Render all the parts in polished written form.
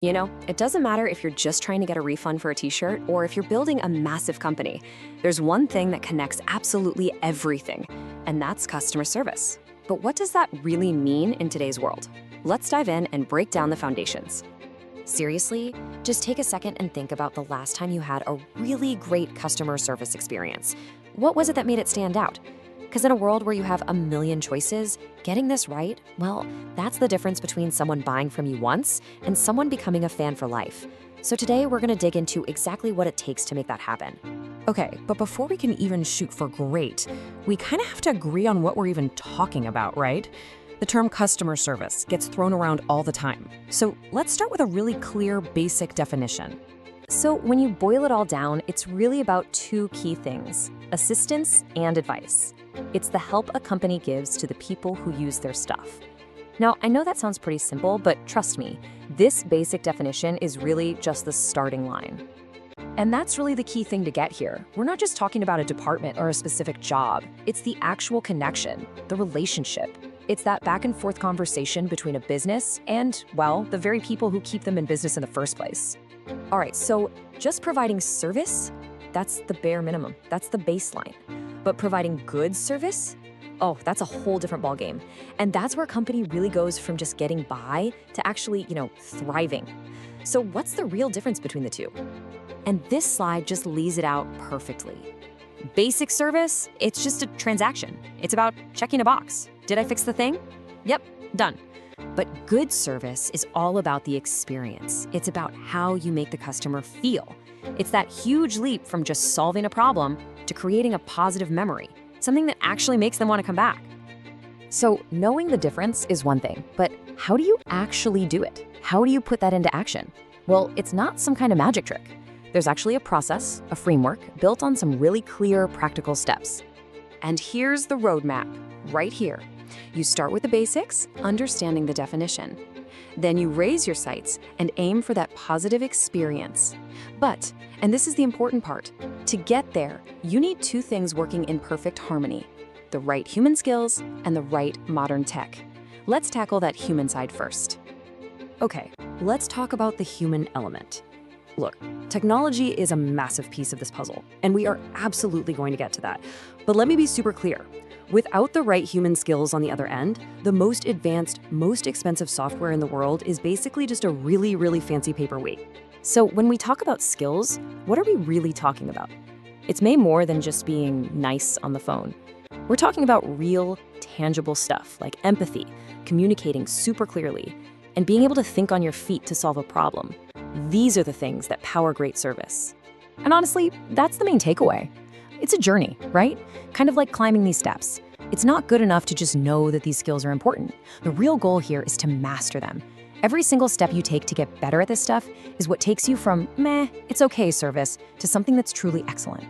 You know, it doesn't matter if you're just trying to get a refund for a t-shirt or if you're building a massive company. There's one thing that connects absolutely everything, and that's customer service. But what does that really mean in today's world? Let's dive in and break down the foundations. Seriously, just take a second and think about the last time you had a really great customer service experience. What was it that made it stand out? Because in a world where you have a million choices, getting this right, well, that's the difference between someone buying from you once and someone becoming a fan for life. So today we're going to dig into exactly what it takes to make that happen. Okay, but before we can even shoot for great, we kind of have to agree on what we're even talking about, right? The term customer service gets thrown around all the time. So let's start with a really clear, basic definition. So when you boil it all down, it's really about two key things: assistance and advice. It's the help a company gives to the people who use their stuff. Now, I know that sounds pretty simple, but trust me, this basic definition is really just the starting line. And that's really the key thing to get here. We're not just talking about a department or a specific job. It's the actual connection, the relationship. It's that back and forth conversation between a business and, well, the very people who keep them in business in the first place. All right, so just providing service, that's the bare minimum. That's the baseline. But providing good service, oh, that's a whole different ballgame. And that's where a company really goes from just getting by to actually, thriving. So what's the real difference between the two? And this slide just lays it out perfectly. Basic service, it's just a transaction. It's about checking a box. Did I fix the thing? Yep, done. But good service is all about the experience. It's about how you make the customer feel. It's that huge leap from just solving a problem to creating a positive memory, something that actually makes them want to come back. So knowing the difference is one thing, but how do you actually do it? How do you put that into action? Well, it's not some kind of magic trick. There's actually a process, a framework, built on some really clear, practical steps. And here's the roadmap, right here. You start with the basics, understanding the definition. Then you raise your sights and aim for that positive experience. But, and this is the important part, to get there, you need two things working in perfect harmony: the right human skills and the right modern tech. Let's tackle that human side first. Okay, let's talk about the human element. Look, technology is a massive piece of this puzzle, and we are absolutely going to get to that. But let me be super clear. Without the right human skills on the other end, the most advanced, most expensive software in the world is basically just a really, really fancy paperweight. So when we talk about skills, what are we really talking about? It's way more than just being nice on the phone. We're talking about real, tangible stuff like empathy, communicating super clearly, and being able to think on your feet to solve a problem. These are the things that power great service. And honestly, that's the main takeaway. It's a journey, right? Kind of like climbing these steps. It's not good enough to just know that these skills are important. The real goal here is to master them. Every single step you take to get better at this stuff is what takes you from meh, it's okay service to something that's truly excellent.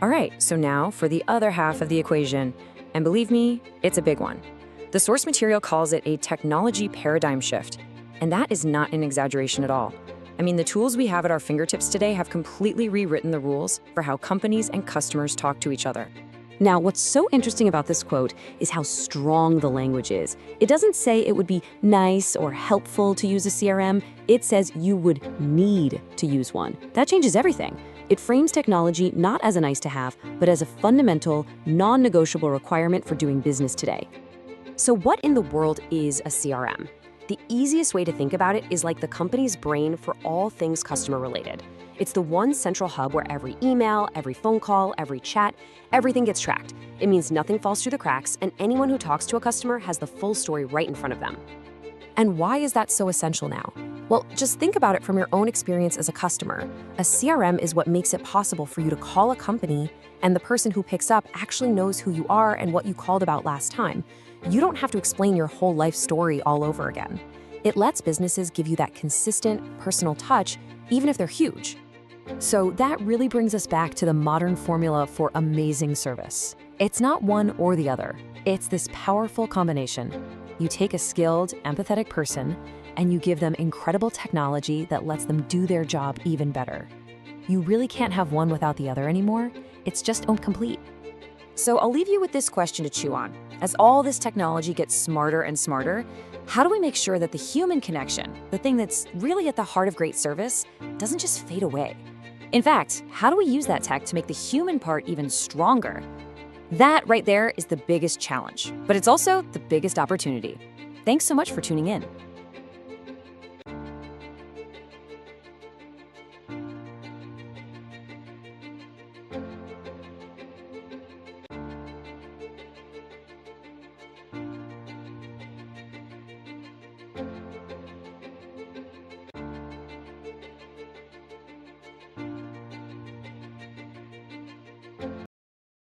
All right, so now for the other half of the equation. And believe me, it's a big one. The source material calls it a technology paradigm shift. And that is not an exaggeration at all. I mean, the tools we have at our fingertips today have completely rewritten the rules for how companies and customers talk to each other. Now, what's so interesting about this quote is how strong the language is. It doesn't say it would be nice or helpful to use a CRM. It says you would need to use one. That changes everything. It frames technology not as a nice to have, but as a fundamental, non-negotiable requirement for doing business today. So what in the world is a CRM? The easiest way to think about it is like the company's brain for all things customer related. It's the one central hub where every email, every phone call, every chat, everything gets tracked. It means nothing falls through the cracks, and anyone who talks to a customer has the full story right in front of them. And why is that so essential now? Well, just think about it from your own experience as a customer. A CRM is what makes it possible for you to call a company, and the person who picks up actually knows who you are and what you called about last time. You don't have to explain your whole life story all over again. It lets businesses give you that consistent, personal touch, even if they're huge. So that really brings us back to the modern formula for amazing service. It's not one or the other. It's this powerful combination. You take a skilled, empathetic person, and you give them incredible technology that lets them do their job even better. You really can't have one without the other anymore. It's just incomplete. So I'll leave you with this question to chew on. As all this technology gets smarter and smarter, How do we make sure that the human connection, the thing that's really at the heart of great service, doesn't just fade away? In fact, how do we use that tech to make the human part even stronger? That right there is the biggest challenge, but it's also the biggest opportunity. Thanks so much for tuning in.